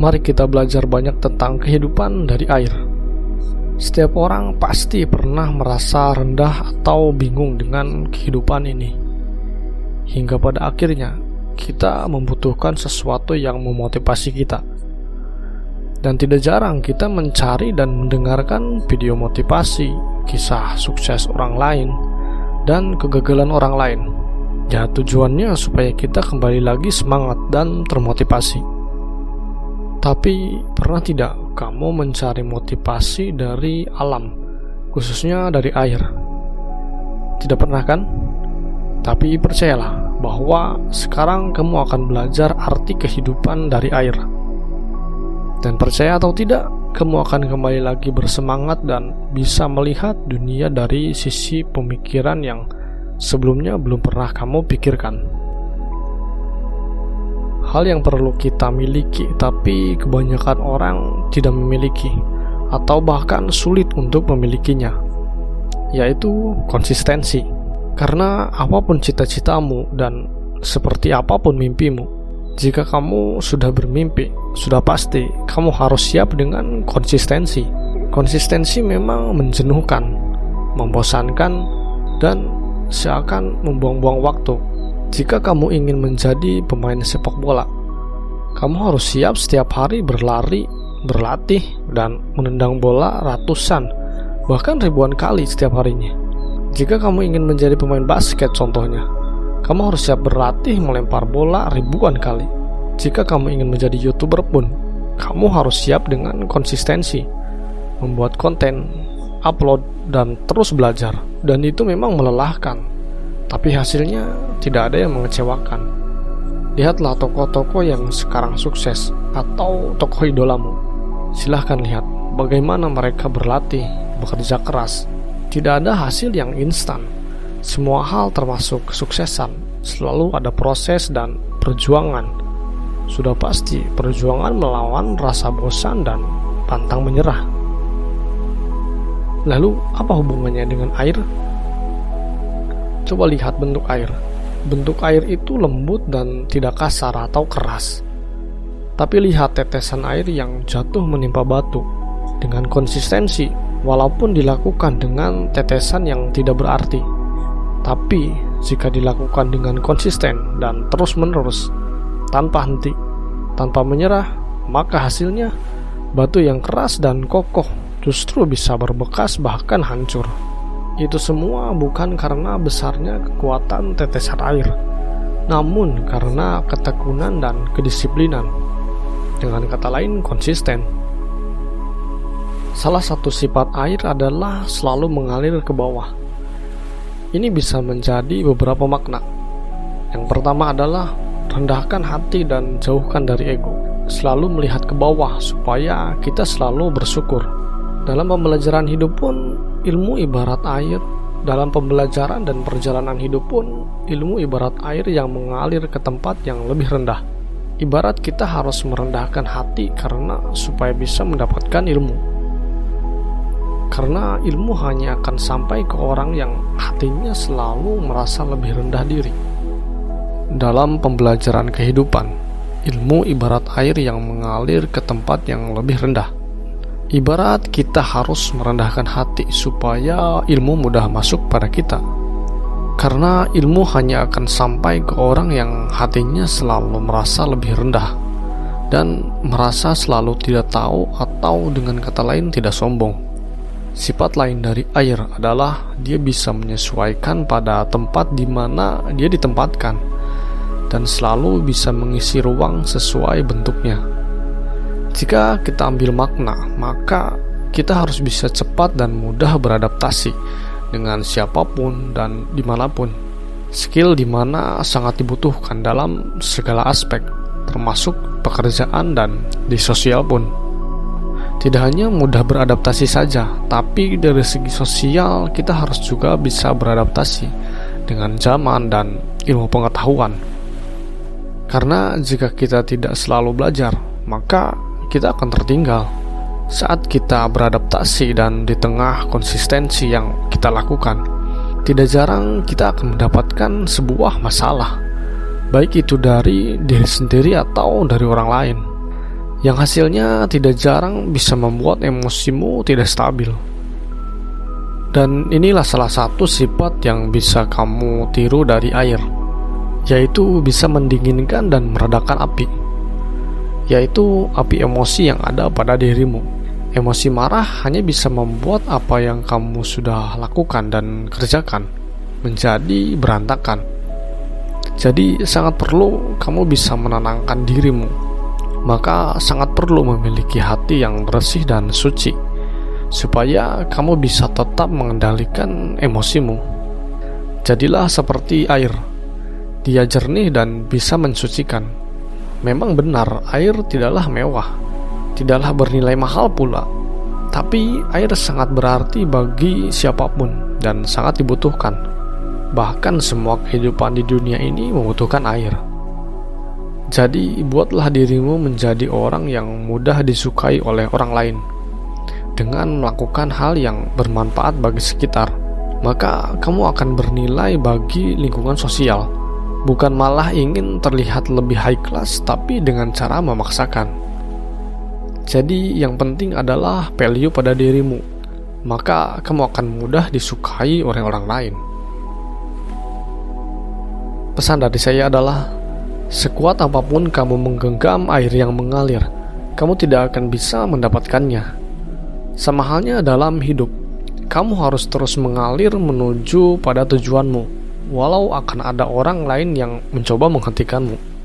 Mari kita belajar banyak tentang kehidupan dari air. Setiap orang pasti pernah merasa rendah atau bingung dengan kehidupan ini. Hingga pada akhirnya kita membutuhkan sesuatu yang memotivasi kita. Dan tidak jarang kita mencari dan mendengarkan video motivasi, kisah sukses orang lain, dan kegagalan orang lain. Ya, tujuannya supaya kita kembali lagi semangat dan termotivasi. Tapi pernah tidak kamu mencari motivasi dari alam, khususnya dari air? Tidak pernah kan? Tapi percayalah bahwa sekarang kamu akan belajar arti kehidupan dari air. Dan percaya atau tidak, kamu akan kembali lagi bersemangat dan bisa melihat dunia dari sisi pemikiran yang sebelumnya belum pernah kamu pikirkan. Hal yang perlu kita miliki, tapi kebanyakan orang tidak memiliki, atau bahkan sulit untuk memilikinya, yaitu konsistensi. Karena apapun cita-citamu dan seperti apapun mimpimu, jika kamu sudah bermimpi, sudah pasti kamu harus siap dengan konsistensi. Konsistensi memang menjenuhkan, membosankan, dan seakan membuang-buang waktu. Jika kamu ingin menjadi pemain sepak bola, kamu harus siap setiap hari berlari, berlatih, dan menendang bola ratusan, bahkan ribuan kali setiap harinya. Jika kamu ingin menjadi pemain basket contohnya, kamu harus siap berlatih melempar bola ribuan kali. Jika kamu ingin menjadi YouTuber pun, kamu harus siap dengan konsistensi, membuat konten, upload, dan terus belajar. Dan itu memang melelahkan, tapi hasilnya tidak ada yang mengecewakan. Lihatlah tokoh-tokoh yang sekarang sukses atau tokoh idolamu. Silahkan lihat bagaimana mereka berlatih, bekerja keras. Tidak ada hasil yang instan. Semua hal termasuk kesuksesan selalu ada proses dan perjuangan. Sudah pasti perjuangan melawan rasa bosan dan pantang menyerah. Lalu apa hubungannya dengan air? Coba lihat bentuk air. Bentuk air itu lembut dan tidak kasar atau keras. Tapi lihat tetesan air yang jatuh menimpa batu dengan konsistensi, walaupun dilakukan dengan tetesan yang tidak berarti. Tapi jika dilakukan dengan konsisten dan terus-menerus, tanpa henti, tanpa menyerah, maka hasilnya batu yang keras dan kokoh justru bisa berbekas bahkan hancur. Itu semua bukan karena besarnya kekuatan tetesan air, namun karena ketekunan dan kedisiplinan. Dengan kata lain, konsisten. Salah satu sifat air adalah selalu mengalir ke bawah. Ini bisa menjadi beberapa makna. Yang pertama adalah rendahkan hati dan jauhkan dari ego. Selalu melihat ke bawah supaya kita selalu bersyukur. Dalam pembelajaran hidup pun, ilmu ibarat air. Dalam pembelajaran dan perjalanan hidup pun, ilmu ibarat air yang mengalir ke tempat yang lebih rendah. Ibarat kita harus merendahkan hati karena supaya bisa mendapatkan ilmu. Karena ilmu hanya akan sampai ke orang yang hatinya selalu merasa lebih rendah diri. Dalam pembelajaran kehidupan, ilmu ibarat air yang mengalir ke tempat yang lebih rendah. Ibarat kita harus merendahkan hati supaya ilmu mudah masuk pada kita. Karena ilmu hanya akan sampai ke orang yang hatinya selalu merasa lebih rendah dan merasa selalu tidak tahu, atau dengan kata lain tidak sombong. Sifat lain dari air adalah dia bisa menyesuaikan pada tempat di mana dia ditempatkan dan selalu bisa mengisi ruang sesuai bentuknya. Jika kita ambil makna, maka kita harus bisa cepat dan mudah beradaptasi dengan siapapun dan dimanapun. Skill dimana sangat dibutuhkan dalam segala aspek, termasuk pekerjaan dan di sosial pun. Tidak hanya mudah beradaptasi saja, tapi dari segi sosial kita harus juga bisa beradaptasi dengan zaman dan ilmu pengetahuan. Karena jika kita tidak selalu belajar, maka kita akan tertinggal. Saat kita beradaptasi dan di tengah konsistensi yang kita lakukan, tidak jarang kita akan mendapatkan sebuah masalah, baik itu dari diri sendiri atau dari orang lain. yang hasilnya tidak jarang bisa membuat emosimu tidak stabil. Dan inilah salah satu sifat yang bisa kamu tiru dari air, yaitu bisa mendinginkan dan meredakan api, yaitu api emosi yang ada pada dirimu. Emosi marah hanya bisa membuat apa yang kamu sudah lakukan dan kerjakan menjadi berantakan. Jadi sangat perlu kamu bisa menenangkan dirimu. Maka sangat perlu memiliki hati yang bersih dan suci, supaya kamu bisa tetap mengendalikan emosimu. Jadilah seperti air. Dia jernih dan bisa mensucikan. Memang benar, air tidaklah mewah, tidaklah bernilai mahal pula. Tapi air sangat berarti bagi siapapun dan sangat dibutuhkan. Bahkan semua kehidupan di dunia ini membutuhkan air. Jadi buatlah dirimu menjadi orang yang mudah disukai oleh orang lain dengan melakukan hal yang bermanfaat bagi sekitar. Maka kamu akan bernilai bagi lingkungan sosial, bukan malah ingin terlihat lebih high class tapi dengan cara memaksakan. Jadi yang penting adalah value pada dirimu, maka kamu akan mudah disukai oleh orang lain. Pesan dari saya adalah, sekuat apapun kamu menggenggam air yang mengalir, kamu tidak akan bisa mendapatkannya. Sama halnya dalam hidup, kamu harus terus mengalir menuju pada tujuanmu, walau akan ada orang lain yang mencoba menghentikanmu.